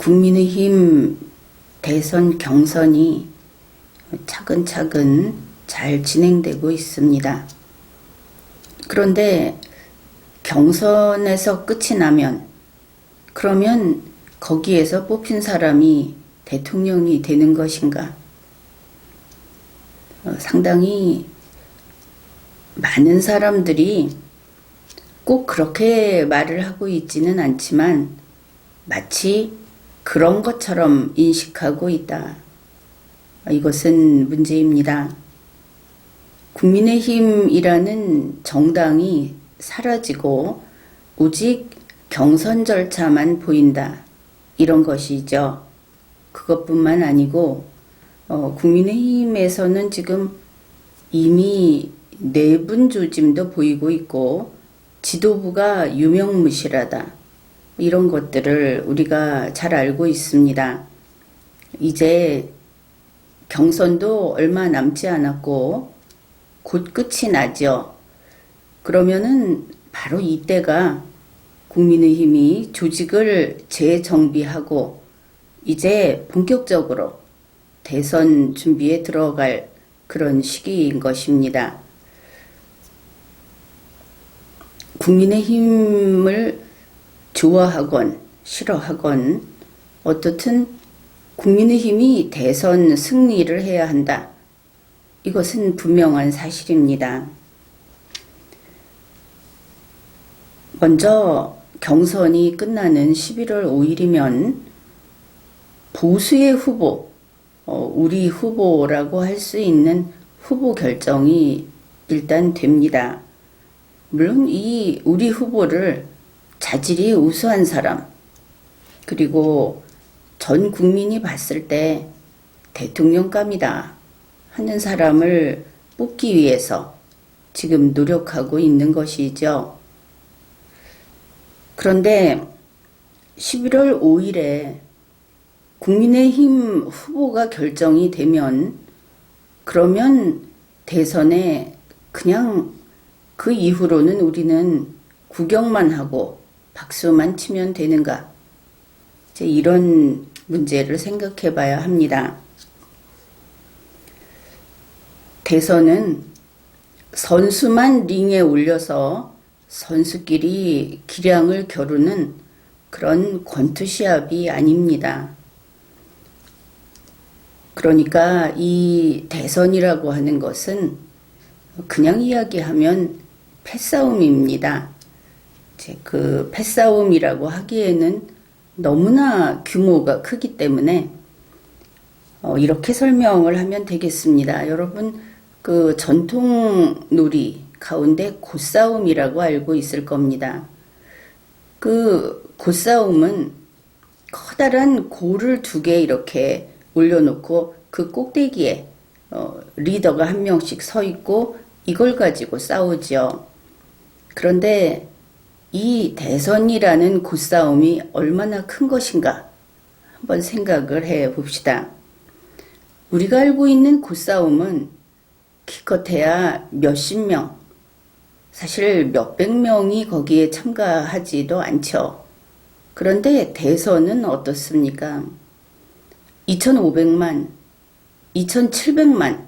국민의힘 대선 경선이 차근차근 잘 진행되고 있습니다. 그런데 경선에서 끝이 나면 그러면 거기에서 뽑힌 사람이 대통령이 되는 것인가? 상당히 많은 사람들이 꼭 그렇게 말을 하고 있지는 않지만 마치 그런 것처럼 인식하고 있다. 이것은 문제입니다. 국민의힘이라는 정당이 사라지고 오직 경선 절차만 보인다. 이런 것이죠. 그것뿐만 아니고 국민의힘에서는 지금 이미 내분 조짐도 보이고 있고 지도부가 유명무실하다. 이런 것들을 우리가 잘 알고 있습니다. 이제 경선도 얼마 남지 않았고 곧 끝이 나죠. 그러면은 바로 이때가 국민의힘이 조직을 재정비하고 이제 본격적으로 대선 준비에 들어갈 그런 시기인 것입니다. 국민의힘을 좋아하건 싫어하건 어떻든 국민의힘이 대선 승리를 해야 한다. 이것은 분명한 사실입니다. 먼저 경선이 끝나는 11월 5일이면 보수의 후보, 우리 후보라고 할 수 있는 후보 결정이 일단 됩니다. 물론 이 우리 후보를 자질이 우수한 사람, 그리고 전 국민이 봤을 때 대통령감이다 하는 사람을 뽑기 위해서 지금 노력하고 있는 것이죠. 그런데 11월 5일에 국민의힘 후보가 결정이 되면 그러면 대선에 그냥 그 이후로는 우리는 구경만 하고 박수만 치면 되는가? 이제 이런 문제를 생각해 봐야 합니다. 대선은 선수만 링에 올려서 선수끼리 기량을 겨루는 그런 권투시합이 아닙니다. 그러니까 이 대선이라고 하는 것은 그냥 이야기하면 패싸움입니다. 그 패싸움이라고 하기에는 너무나 규모가 크기 때문에 이렇게 설명을 하면 되겠습니다. 여러분 그 전통 놀이 가운데 곶싸움이라고 알고 있을 겁니다. 그 곶싸움은 커다란 고를 2개 이렇게 올려놓고 그 꼭대기에 리더가 한 명씩 서 있고 이걸 가지고 싸우죠. 그런데 이 대선이라는 곶싸움이 얼마나 큰 것인가 한번 생각을 해 봅시다. 우리가 알고 있는 곶싸움은 기껏해야 몇십 명, 사실 몇백 명이 거기에 참가하지도 않죠. 그런데 대선은 어떻습니까? 2,500만, 2,700만,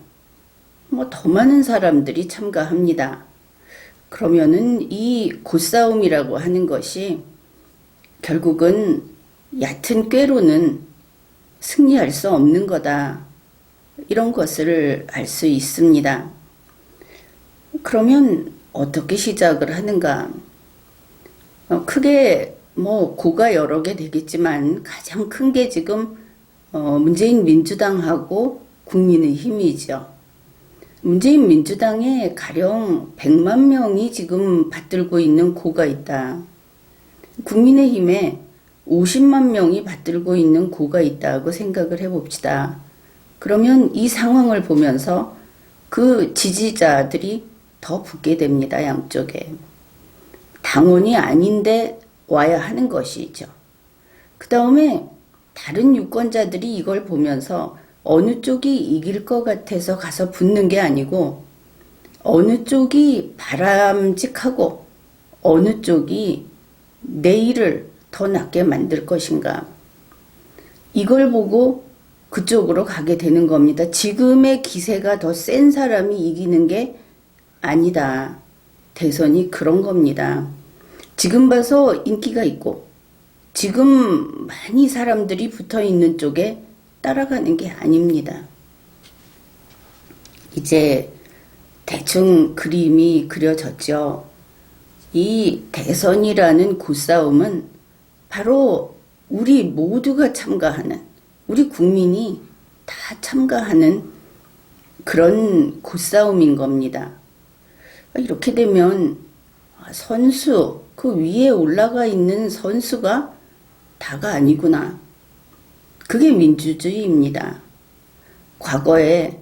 더 많은 사람들이 참가합니다. 그러면은 이 곶싸움이라고 하는 것이 결국은 얕은 꾀로는 승리할 수 없는 거다. 이런 것을 알 수 있습니다. 그러면 어떻게 시작을 하는가? 크게 고가 여러 개 되겠지만 가장 큰 게 지금 문재인 민주당하고 국민의힘이죠. 문재인 민주당에 가령 100만 명이 지금 받들고 있는 고가 있다. 국민의힘에 50만 명이 받들고 있는 고가 있다고 생각을 해봅시다. 그러면 이 상황을 보면서 그 지지자들이 더 붙게 됩니다. 양쪽에. 당원이 아닌데 와야 하는 것이죠. 그 다음에 다른 유권자들이 이걸 보면서 어느 쪽이 이길 것 같아서 가서 붙는 게 아니고 어느 쪽이 바람직하고 어느 쪽이 내일을 더 낫게 만들 것인가. 이걸 보고 그쪽으로 가게 되는 겁니다. 지금의 기세가 더 센 사람이 이기는 게 아니다. 대선이 그런 겁니다. 지금 봐서 인기가 있고 지금 많이 사람들이 붙어 있는 쪽에 따라가는 게 아닙니다. 이제 대충 그림이 그려졌죠. 이 대선이라는 굿싸움은 바로 우리 모두가 참가하는, 우리 국민이 다 참가하는 그런 굿싸움인 겁니다. 이렇게 되면 선수, 그 위에 올라가 있는 선수가 다가 아니구나. 그게 민주주의입니다. 과거에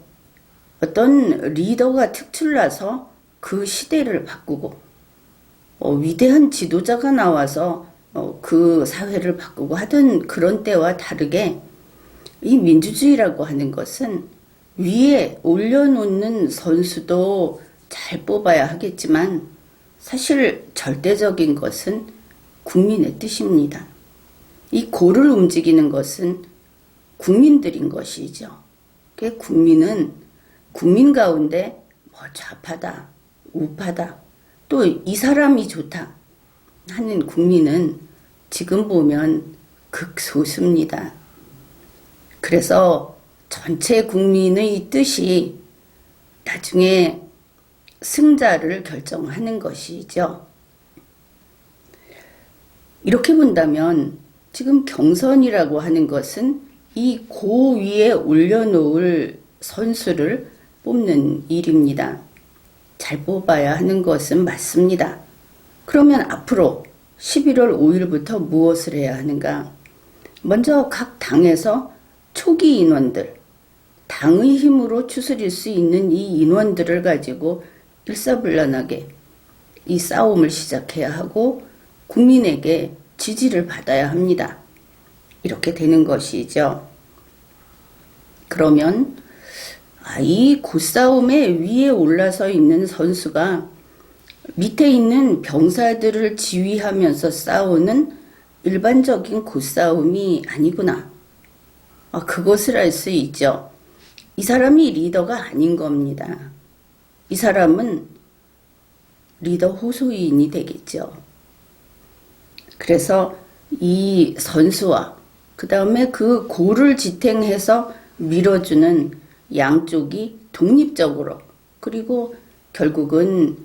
어떤 리더가 특출나서 그 시대를 바꾸고 위대한 지도자가 나와서 그 사회를 바꾸고 하던 그런 때와 다르게 이 민주주의라고 하는 것은 위에 올려놓는 선수도 잘 뽑아야 하겠지만 사실 절대적인 것은 국민의 뜻입니다. 이 고를 움직이는 것은 국민들인 것이죠. 그 국민은 국민 가운데 좌파다, 우파다, 또 이 사람이 좋다 하는 국민은 지금 보면 극소수입니다. 그래서 전체 국민의 뜻이 나중에 승자를 결정하는 것이죠. 이렇게 본다면 지금 경선이라고 하는 것은 이 고 위에 올려놓을 선수를 뽑는 일입니다. 잘 뽑아야 하는 것은 맞습니다. 그러면 앞으로 11월 5일부터 무엇을 해야 하는가? 먼저 각 당에서 초기 인원들, 당의 힘으로 추스릴 수 있는 이 인원들을 가지고 일사불란하게 이 싸움을 시작해야 하고 국민에게 지지를 받아야 합니다. 이렇게 되는 것이죠. 그러면 이 굿싸움에 위에 올라서 있는 선수가 밑에 있는 병사들을 지휘하면서 싸우는 일반적인 굿싸움이 아니구나. 그것을 알 수 있죠. 이 사람이 리더가 아닌 겁니다. 이 사람은 리더 호소인이 되겠죠. 그래서 이 선수와 그 다음에 그 고를 지탱해서 밀어주는 양쪽이 독립적으로 그리고 결국은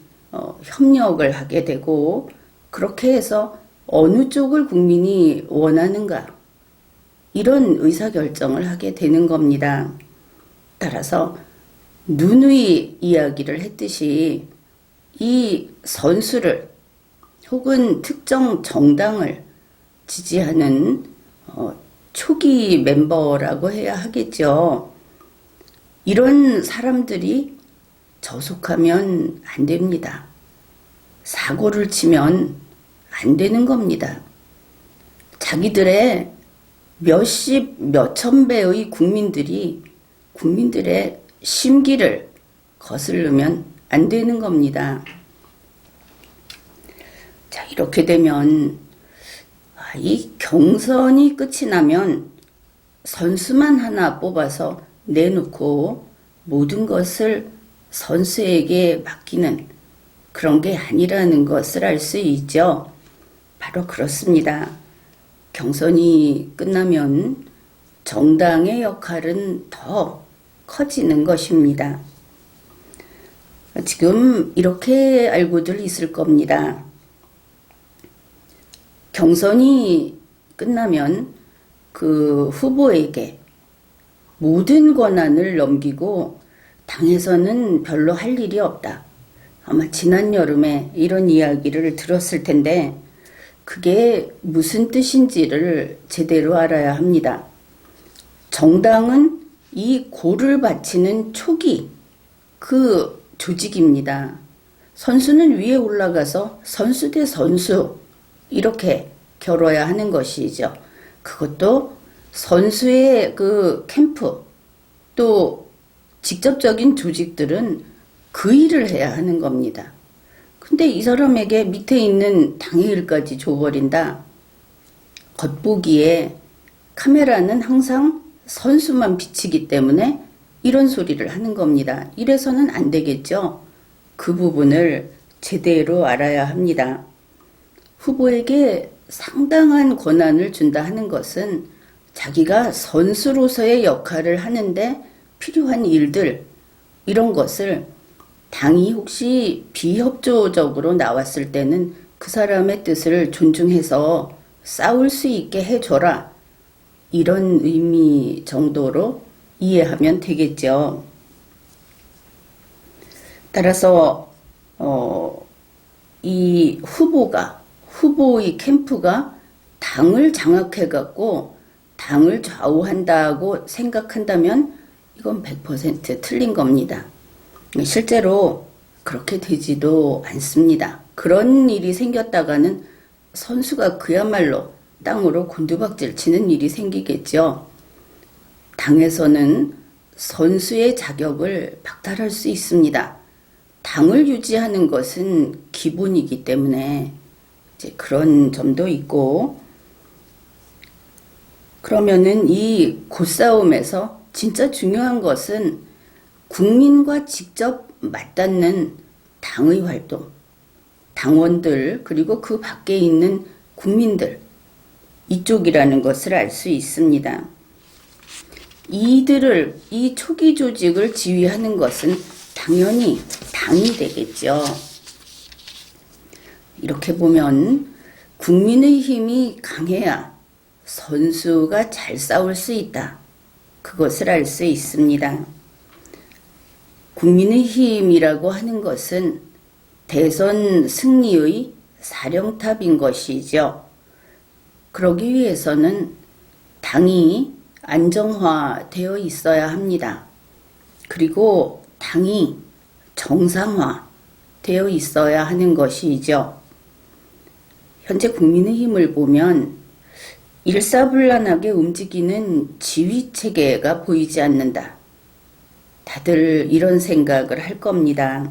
협력을 하게 되고 그렇게 해서 어느 쪽을 국민이 원하는가 이런 의사결정을 하게 되는 겁니다. 따라서 누누이 이야기를 했듯이 이 선수를 혹은 특정 정당을 지지하는 초기 멤버라고 해야 하겠죠. 이런 사람들이 저속하면 안 됩니다. 사고를 치면 안 되는 겁니다. 자기들의 몇십, 몇천 배의 국민들의 심기를 거스르면 안 되는 겁니다. 자, 이렇게 되면 이 경선이 끝이 나면 선수만 하나 뽑아서 내놓고 모든 것을 선수에게 맡기는 그런 게 아니라는 것을 알 수 있죠. 바로 그렇습니다. 경선이 끝나면 정당의 역할은 더 커지는 것입니다. 지금 이렇게 알고들 있을 겁니다. 경선이 끝나면 그 후보에게 모든 권한을 넘기고 당에서는 별로 할 일이 없다. 아마 지난 여름에 이런 이야기를 들었을 텐데 그게 무슨 뜻인지를 제대로 알아야 합니다. 정당은 이 고를 바치는 초기 그 조직입니다. 선수는 위에 올라가서 선수 대 선수 이렇게 겨뤄야 하는 것이죠. 그것도 선수의 그 캠프 또 직접적인 조직들은 그 일을 해야 하는 겁니다. 근데 이 사람에게 밑에 있는 당의 일까지 줘버린다. 겉보기에 카메라는 항상 선수만 비치기 때문에 이런 소리를 하는 겁니다. 이래서는 안 되겠죠. 그 부분을 제대로 알아야 합니다. 후보에게 상당한 권한을 준다 하는 것은 자기가 선수로서의 역할을 하는데 필요한 일들, 이런 것을 당이 혹시 비협조적으로 나왔을 때는 그 사람의 뜻을 존중해서 싸울 수 있게 해줘라. 이런 의미 정도로 이해하면 되겠죠. 따라서 이 후보의 캠프가 당을 장악해갖고 당을 좌우한다고 생각한다면 이건 100% 틀린 겁니다. 실제로 그렇게 되지도 않습니다. 그런 일이 생겼다가는 선수가 그야말로 땅으로 곤두박질 치는 일이 생기겠죠. 당에서는 선수의 자격을 박탈할 수 있습니다. 당을 유지하는 것은 기본이기 때문에 이제 그런 점도 있고, 그러면은 이 고싸움에서 진짜 중요한 것은 국민과 직접 맞닿는 당의 활동, 당원들, 그리고 그 밖에 있는 국민들, 이쪽이라는 것을 알 수 있습니다. 이 초기 조직을 지휘하는 것은 당연히 당이 되겠죠. 이렇게 보면 국민의 힘이 강해야 선수가 잘 싸울 수 있다. 그것을 알 수 있습니다. 국민의 힘이라고 하는 것은 대선 승리의 사령탑인 것이죠. 그러기 위해서는 당이 안정화되어 있어야 합니다. 그리고 당이 정상화되어 있어야 하는 것이죠. 현재 국민의힘을 보면 일사불란하게 움직이는 지휘체계가 보이지 않는다. 다들 이런 생각을 할 겁니다.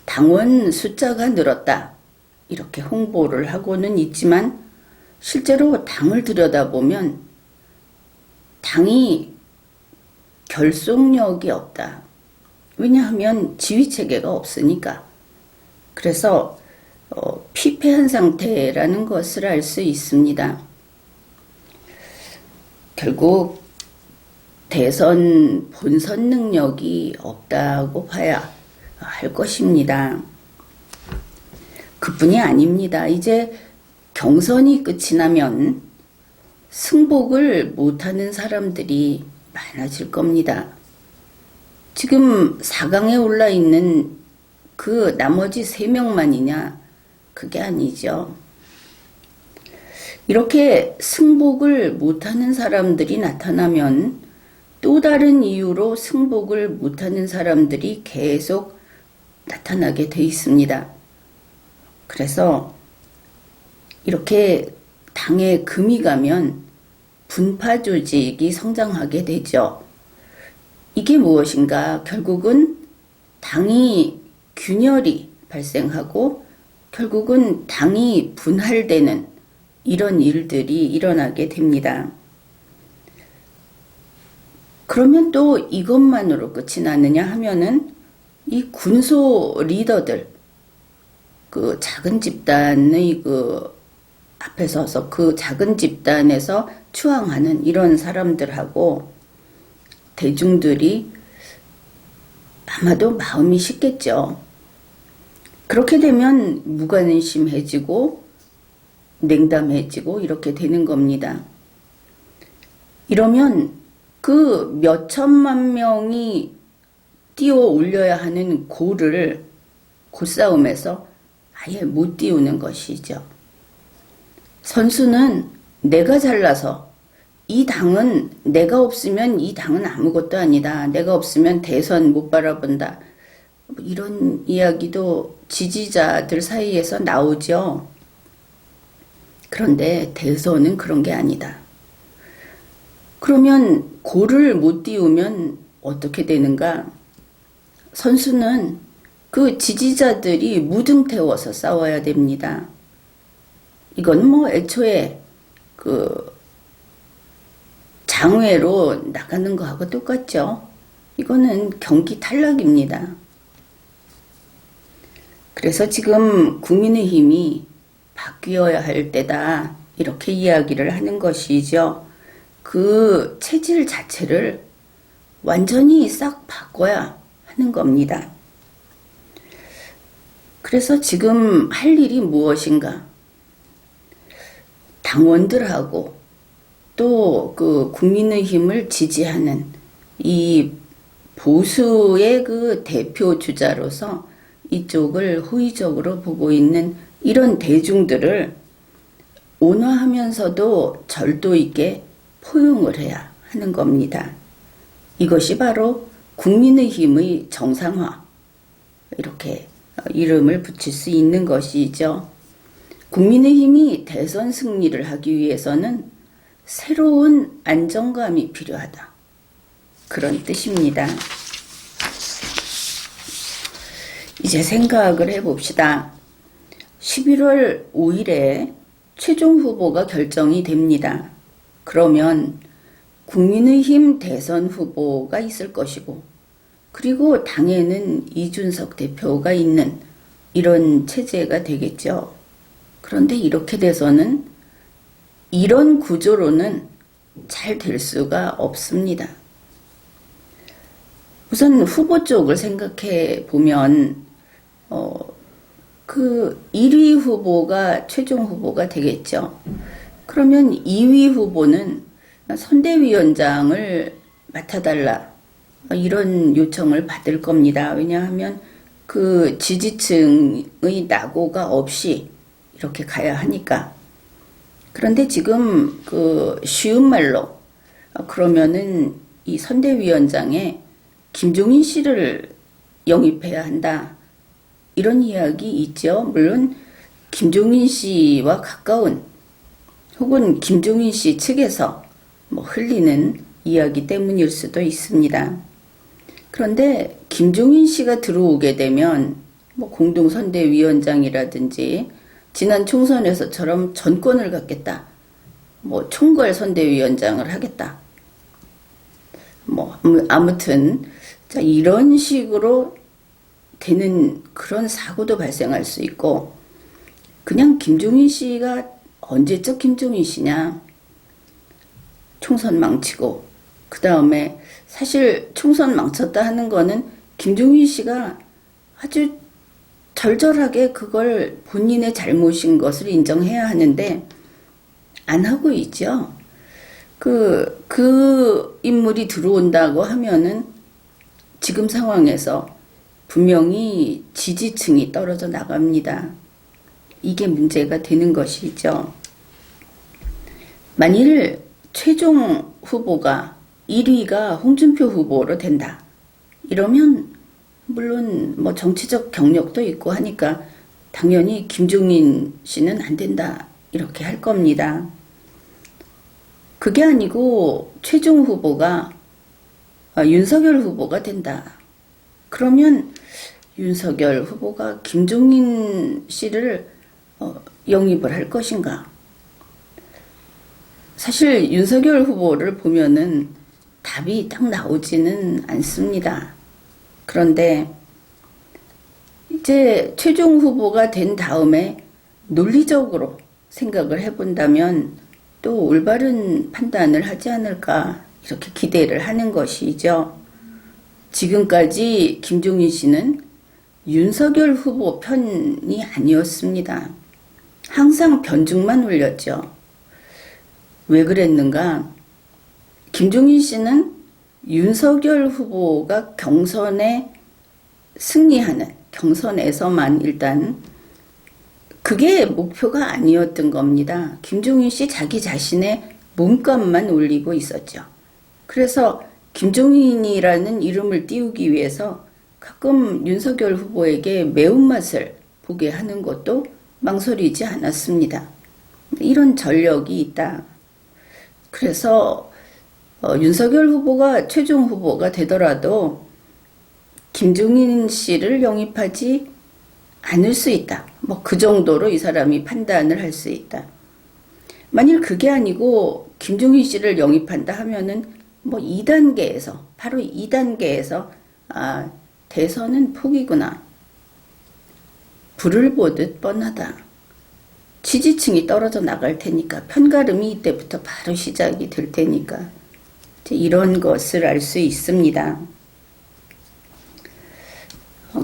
당원 숫자가 늘었다. 이렇게 홍보를 하고는 있지만 실제로 당을 들여다보면 당이 결속력이 없다. 왜냐하면 지휘체계가 없으니까. 그래서 피폐한 상태라는 것을 알 수 있습니다. 결국 대선 본선 능력이 없다고 봐야 할 것입니다. 그뿐이 아닙니다. 이제 경선이 끝이 나면 승복을 못하는 사람들이 많아질 겁니다. 지금 4강에 올라 있는 그 나머지 3명만이냐? 그게 아니죠. 이렇게 승복을 못하는 사람들이 나타나면 또 다른 이유로 승복을 못하는 사람들이 계속 나타나게 돼 있습니다. 그래서 이렇게 당에 금이 가면 분파 조직이 성장하게 되죠. 이게 무엇인가? 결국은 당이 균열이 발생하고 결국은 당이 분할되는 이런 일들이 일어나게 됩니다. 그러면 또 이것만으로 끝이 나느냐 하면은 이 군소 리더들, 그 작은 집단의 그 앞에 서서 그 작은 집단에서 추앙하는 이런 사람들하고 대중들이 아마도 마음이 식겠죠. 그렇게 되면 무관심해지고 냉담해지고 이렇게 되는 겁니다. 이러면 그 몇천만 명이 띄워 올려야 하는 고를 고싸움에서 아예 못 띄우는 것이죠. 선수는 내가 잘나서 이 당은 내가 없으면 이 당은 아무것도 아니다. 내가 없으면 대선 못 바라본다. 이런 이야기도 지지자들 사이에서 나오죠. 그런데 대선은 그런 게 아니다. 그러면 고를 못 띄우면 어떻게 되는가? 선수는 그 지지자들이 무등 태워서 싸워야 됩니다. 이건 뭐 애초에 그 당외로 나가는 거하고 똑같죠. 이거는 경기 탈락입니다. 그래서 지금 국민의힘이 바뀌어야 할 때다 이렇게 이야기를 하는 것이죠. 그 체질 자체를 완전히 싹 바꿔야 하는 겁니다. 그래서 지금 할 일이 무엇인가? 당원들하고 또 그 국민의힘을 지지하는 이 보수의 그 대표 주자로서 이쪽을 호의적으로 보고 있는 이런 대중들을 온화하면서도 절도 있게 포용을 해야 하는 겁니다. 이것이 바로 국민의힘의 정상화, 이렇게 이름을 붙일 수 있는 것이죠. 국민의힘이 대선 승리를 하기 위해서는 새로운 안정감이 필요하다. 그런 뜻입니다. 이제 생각을 해봅시다. 11월 5일에 최종 후보가 결정이 됩니다. 그러면 국민의힘 대선 후보가 있을 것이고, 그리고 당에는 이준석 대표가 있는 이런 체제가 되겠죠. 그런데 이렇게 돼서는 이런 구조로는 잘 될 수가 없습니다. 우선 후보 쪽을 생각해 보면 그 1위 후보가 최종 후보가 되겠죠. 그러면 2위 후보는 선대위원장을 맡아달라 이런 요청을 받을 겁니다. 왜냐하면 그 지지층의 낙오가 없이 이렇게 가야 하니까. 그런데 지금 그 쉬운 말로 그러면은 이 선대위원장에 김종인 씨를 영입해야 한다. 이런 이야기 있죠. 물론 김종인 씨와 가까운 혹은 김종인 씨 측에서 흘리는 이야기 때문일 수도 있습니다. 그런데 김종인 씨가 들어오게 되면 공동선대위원장이라든지 지난 총선에서처럼 전권을 갖겠다. 총괄 선대위원장을 하겠다. 아무튼 자, 이런 식으로 되는 그런 사고도 발생할 수 있고, 그냥 김종인 씨가 언제적 김종인 씨냐. 총선 망치고 그 다음에 사실 총선 망쳤다 하는 거는 김종인 씨가 아주 절절하게 그걸 본인의 잘못인 것을 인정해야 하는데 안 하고 있죠. 그 인물이 들어온다고 하면은 지금 상황에서 분명히 지지층이 떨어져 나갑니다. 이게 문제가 되는 것이죠. 만일 최종 후보가 1위가 홍준표 후보로 된다. 이러면 물론 정치적 경력도 있고 하니까 당연히 김종인 씨는 안 된다. 이렇게 할 겁니다. 그게 아니고 최종 후보가 윤석열 후보가 된다. 그러면 윤석열 후보가 김종인 씨를 영입을 할 것인가? 사실 윤석열 후보를 보면은 답이 딱 나오지는 않습니다. 그런데 이제 최종 후보가 된 다음에 논리적으로 생각을 해본다면 또 올바른 판단을 하지 않을까 이렇게 기대를 하는 것이죠. 지금까지 김종인 씨는 윤석열 후보 편이 아니었습니다. 항상 변죽만 올렸죠. 왜 그랬는가? 김종인 씨는 윤석열 후보가 경선에 승리하는, 경선에서만 일단 그게 목표가 아니었던 겁니다. 김종인 씨 자기 자신의 몸값만 올리고 있었죠. 그래서 김종인이라는 이름을 띄우기 위해서 가끔 윤석열 후보에게 매운맛을 보게 하는 것도 망설이지 않았습니다. 이런 전력이 있다. 그래서 윤석열 후보가 최종 후보가 되더라도 김종인 씨를 영입하지 않을 수 있다. 그 정도로 이 사람이 판단을 할 수 있다. 만일 그게 아니고 김종인 씨를 영입한다 하면은 뭐 2단계에서, 바로 2단계에서 아, 대선은 포기구나. 불을 보듯 뻔하다. 지지층이 떨어져 나갈 테니까, 편가름이 이때부터 바로 시작이 될 테니까 이런 것을 알 수 있습니다.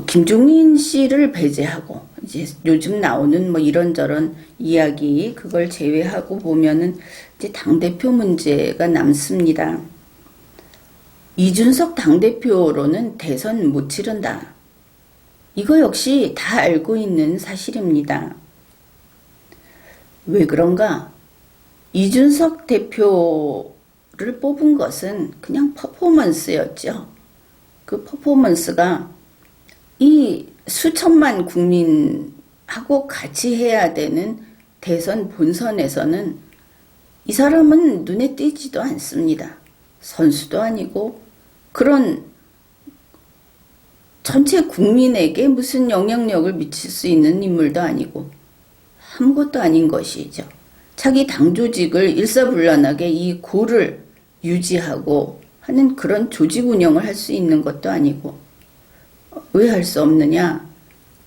김종인 씨를 배제하고 이제 요즘 나오는 뭐 이런저런 이야기 그걸 제외하고 보면은 이제 당대표 문제가 남습니다. 이준석 당대표로는 대선 못 치른다. 이거 역시 다 알고 있는 사실입니다. 왜 그런가? 이준석 대표를 뽑은 것은 그냥 퍼포먼스였죠. 그 퍼포먼스가 이 수천만 국민하고 같이 해야 되는 대선 본선에서는 이 사람은 눈에 띄지도 않습니다. 선수도 아니고 그런 전체 국민에게 무슨 영향력을 미칠 수 있는 인물도 아니고 아무것도 아닌 것이죠. 자기 당 조직을 일사불란하게 이 고를 유지하고 하는 그런 조직 운영을 할 수 있는 것도 아니고 왜 할 수 없느냐?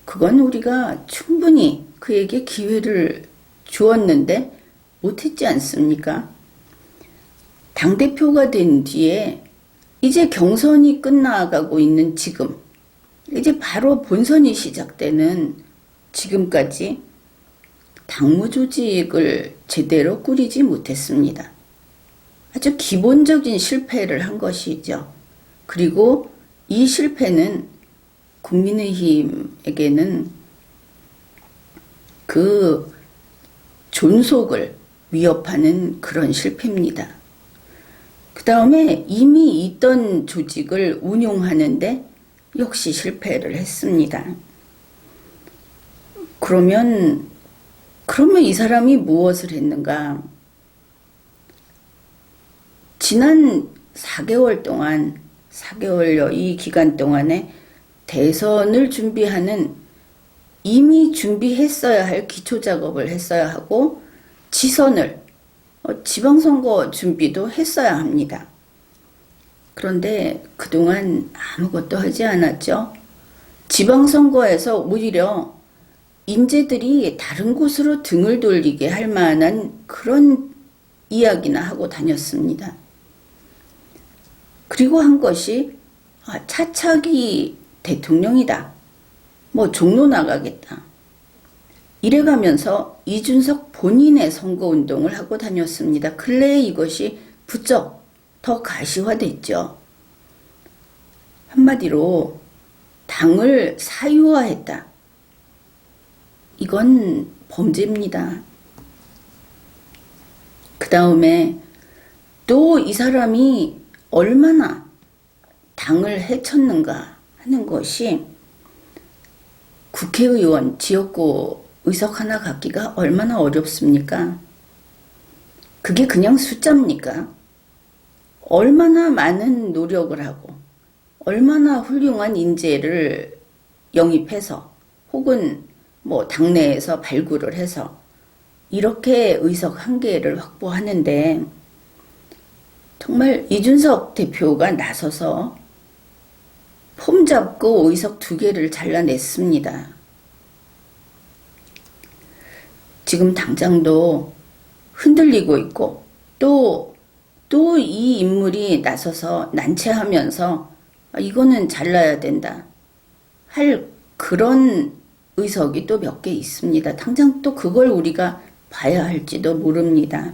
그건 우리가 충분히 그에게 기회를 주었는데 못했지 않습니까? 당대표가 된 뒤에 이제 경선이 끝나가고 있는 지금, 이제 바로 본선이 시작되는 지금까지 당무 조직을 제대로 꾸리지 못했습니다. 아주 기본적인 실패를 한 것이죠. 그리고 이 실패는 국민의힘에게는 그 존속을 위협하는 그런 실패입니다. 그 다음에 이미 있던 조직을 운용하는데 역시 실패를 했습니다. 그러면 이 사람이 무엇을 했는가? 지난 4개월 동안, 4개월여 이 기간 동안에 대선을 준비하는 이미 준비했어야 할 기초작업을 했어야 하고 지선을, 지방선거 준비도 했어야 합니다. 그런데 그동안 아무것도 하지 않았죠. 지방선거에서 오히려 인재들이 다른 곳으로 등을 돌리게 할 만한 그런 이야기나 하고 다녔습니다. 그리고 한 것이 차차기 대통령이다. 뭐 종로 나가겠다. 이래가면서 이준석 본인의 선거운동을 하고 다녔습니다. 근래에 이것이 부쩍 더 가시화됐죠. 한마디로 당을 사유화했다. 이건 범죄입니다. 그 다음에 또 이 사람이 얼마나 당을 해쳤는가 하는 것이 국회의원 지역구 의석 하나 갖기가 얼마나 어렵습니까? 그게 그냥 숫자입니까? 얼마나 많은 노력을 하고 얼마나 훌륭한 인재를 영입해서 혹은 뭐 당내에서 발굴을 해서 이렇게 의석 한 개를 확보하는데 정말 이준석 대표가 나서서 폼 잡고 의석 2개를 잘라냈습니다. 지금 당장도 흔들리고 있고 또 이 인물이 나서서 난처하면서 이거는 잘라야 된다 할 그런 의석이 또 몇 개 있습니다. 당장 또 그걸 우리가 봐야 할지도 모릅니다.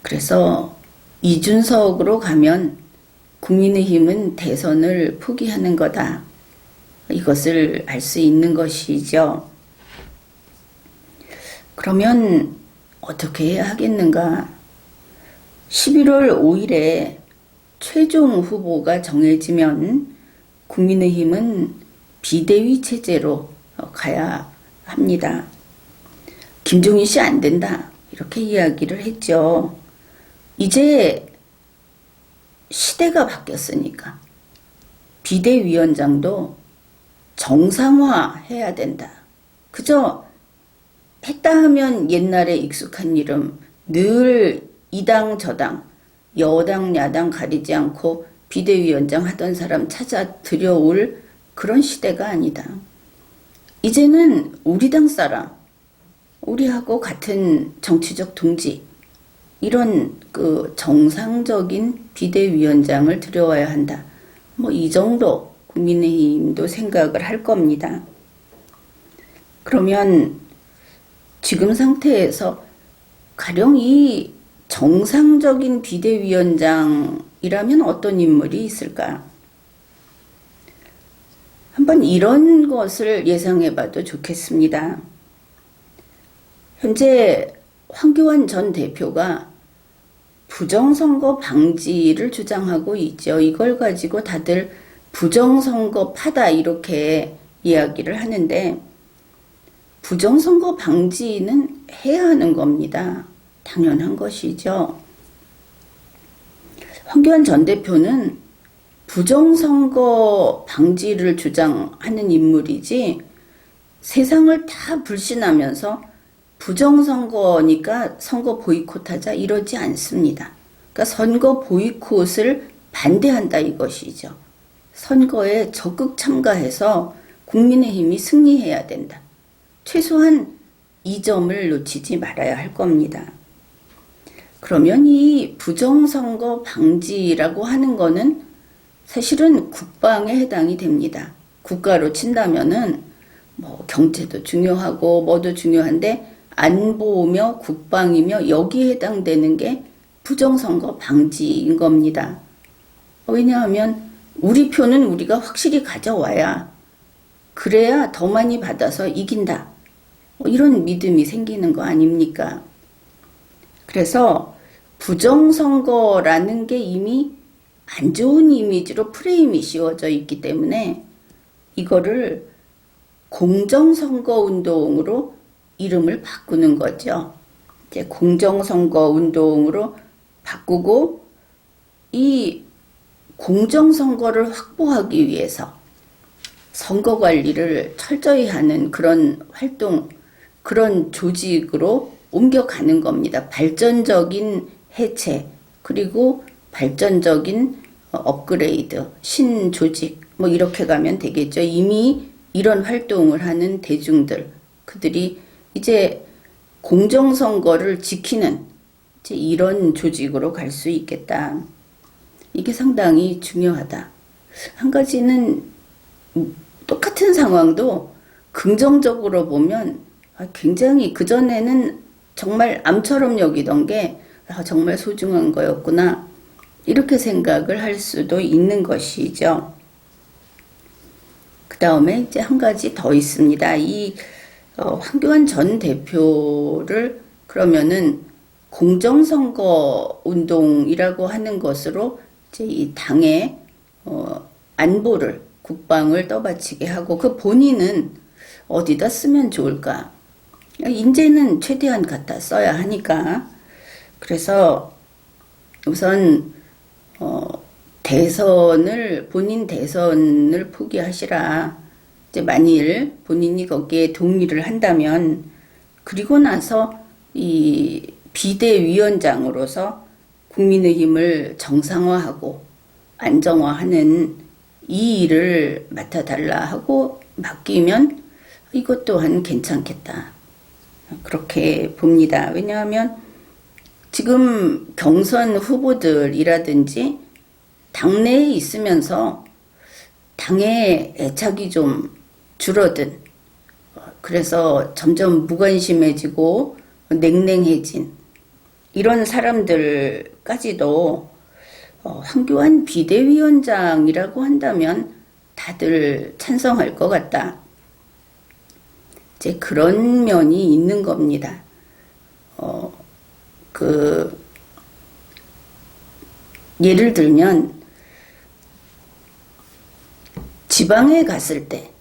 그래서 이준석으로 가면 국민의힘은 대선을 포기하는 거다. 이것을 알 수 있는 것이죠. 그러면 어떻게 해야 하겠는가? 11월 5일에 최종 후보가 정해지면 국민의힘은 비대위 체제로 가야 합니다. 김종인 씨 안 된다. 이렇게 이야기를 했죠. 이제 시대가 바뀌었으니까 비대위원장도 정상화해야 된다. 그저 했다 하면 옛날에 익숙한 이름, 늘 이 당 저당, 여당 야당 가리지 않고 비대위원장 하던 사람 찾아 들여올 그런 시대가 아니다. 이제는 우리 당 사람, 우리하고 같은 정치적 동지, 이런 그 정상적인 비대위원장을 들여와야 한다. 뭐 이 정도 국민의힘도 생각을 할 겁니다. 그러면 지금 상태에서 가령 이 정상적인 비대위원장이라면 어떤 인물이 있을까? 한번 이런 것을 예상해봐도 좋겠습니다. 현재 황교안 전 대표가 부정선거 방지를 주장하고 있죠. 이걸 가지고 다들 부정선거파다 이렇게 이야기를 하는데, 부정선거 방지는 해야 하는 겁니다. 당연한 것이죠. 황교안 전 대표는 부정선거 방지를 주장하는 인물이지 세상을 다 불신하면서 부정선거니까 선거 보이콧하자 이러지 않습니다. 그러니까 선거 보이콧을 반대한다 이것이죠. 선거에 적극 참가해서 국민의힘이 승리해야 된다. 최소한 이 점을 놓치지 말아야 할 겁니다. 그러면 이 부정선거 방지라고 하는 거는 사실은 국방에 해당이 됩니다. 국가로 친다면은 뭐 경제도 중요하고 뭐도 중요한데 안보며 국방이며 여기에 해당되는 게 부정선거 방지인 겁니다. 왜냐하면 우리 표는 우리가 확실히 가져와야, 그래야 더 많이 받아서 이긴다. 이런 믿음이 생기는 거 아닙니까? 그래서 부정선거라는 게 이미 안 좋은 이미지로 프레임이 씌워져 있기 때문에 이거를 공정선거운동으로 이름을 바꾸는 거죠. 이제 공정선거운동으로 바꾸고, 이 공정선거를 확보하기 위해서 선거관리를 철저히 하는 그런 활동, 그런 조직으로 옮겨가는 겁니다. 발전적인 해체, 그리고 발전적인 업그레이드, 신조직, 뭐 이렇게 가면 되겠죠. 이미 이런 활동을 하는 대중들, 그들이 이제 공정선거를 지키는 이제 이런 조직으로 갈 수 있겠다. 이게 상당히 중요하다. 한 가지는 똑같은 상황도 긍정적으로 보면 굉장히 그전에는 정말 암처럼 여기던 게 정말 소중한 거였구나, 이렇게 생각을 할 수도 있는 것이죠. 그 다음에 이제 한 가지 더 있습니다. 이 황교안 전 대표를 그러면은 공정선거 운동이라고 하는 것으로 이제 이 당의 안보를, 국방을 떠받치게 하고, 그 본인은 어디다 쓰면 좋을까? 인재는 최대한 갖다 써야 하니까. 그래서 우선 본인 대선을 포기하시라. 이제 만일 본인이 거기에 동의를 한다면, 그리고 나서 이 비대위원장으로서 국민의힘을 정상화하고 안정화하는 이 일을 맡아달라 하고 맡기면 이것 또한 괜찮겠다, 그렇게 봅니다. 왜냐하면 지금 경선 후보들이라든지 당내에 있으면서 당의 애착이 좀 줄어든, 그래서 점점 무관심해지고 냉랭해진 이런 사람들까지도 황교안 비대위원장이라고 한다면 다들 찬성할 것 같다. 이제 그런 면이 있는 겁니다. 예를 들면 지방에 갔을 때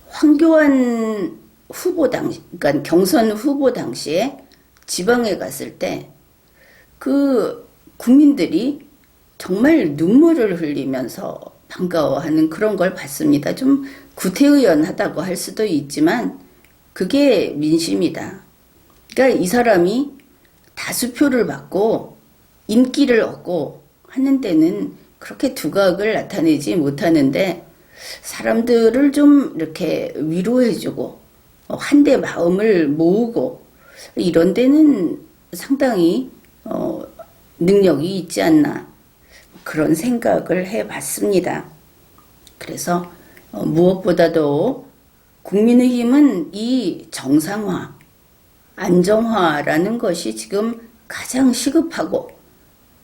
황교안 후보 당시, 그러니까 경선 후보 당시에 지방에 갔을 때 그 국민들이 정말 눈물을 흘리면서 반가워하는 그런 걸 봤습니다. 좀 구태의연하다고 할 수도 있지만 그게 민심이다. 그러니까 이 사람이 다수표를 받고 인기를 얻고 하는 데는 그렇게 두각을 나타내지 못하는데 사람들을 좀 이렇게 위로해주고 한데 마음을 모으고 이런 데는 상당히 능력이 있지 않나 그런 생각을 해봤습니다. 그래서 무엇보다도 국민의힘은 이 정상화, 안정화라는 것이 지금 가장 시급하고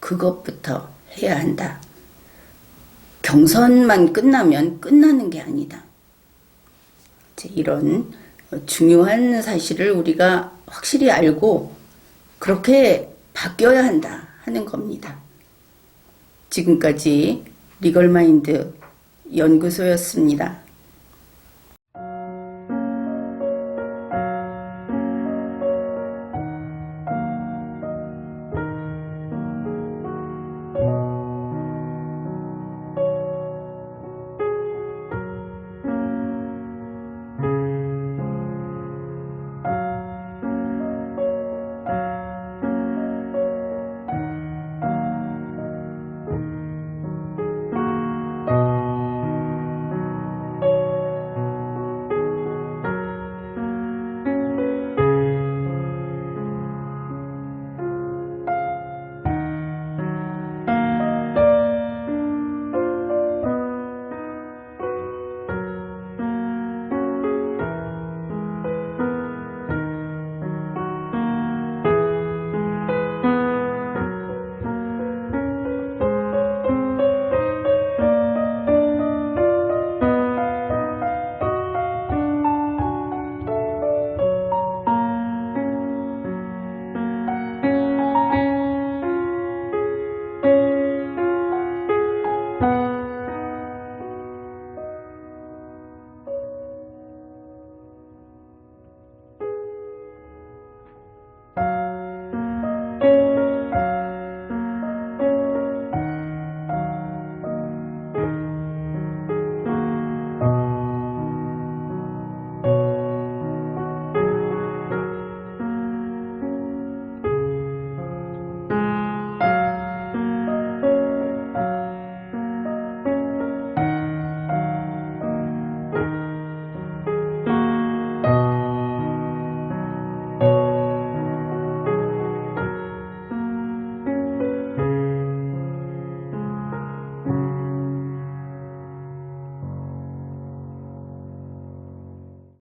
그것부터 해야 한다. 경선만 끝나면 끝나는 게 아니다. 이런 중요한 사실을 우리가 확실히 알고 그렇게 바뀌어야 한다 하는 겁니다. 지금까지 리걸마인드 연구소였습니다.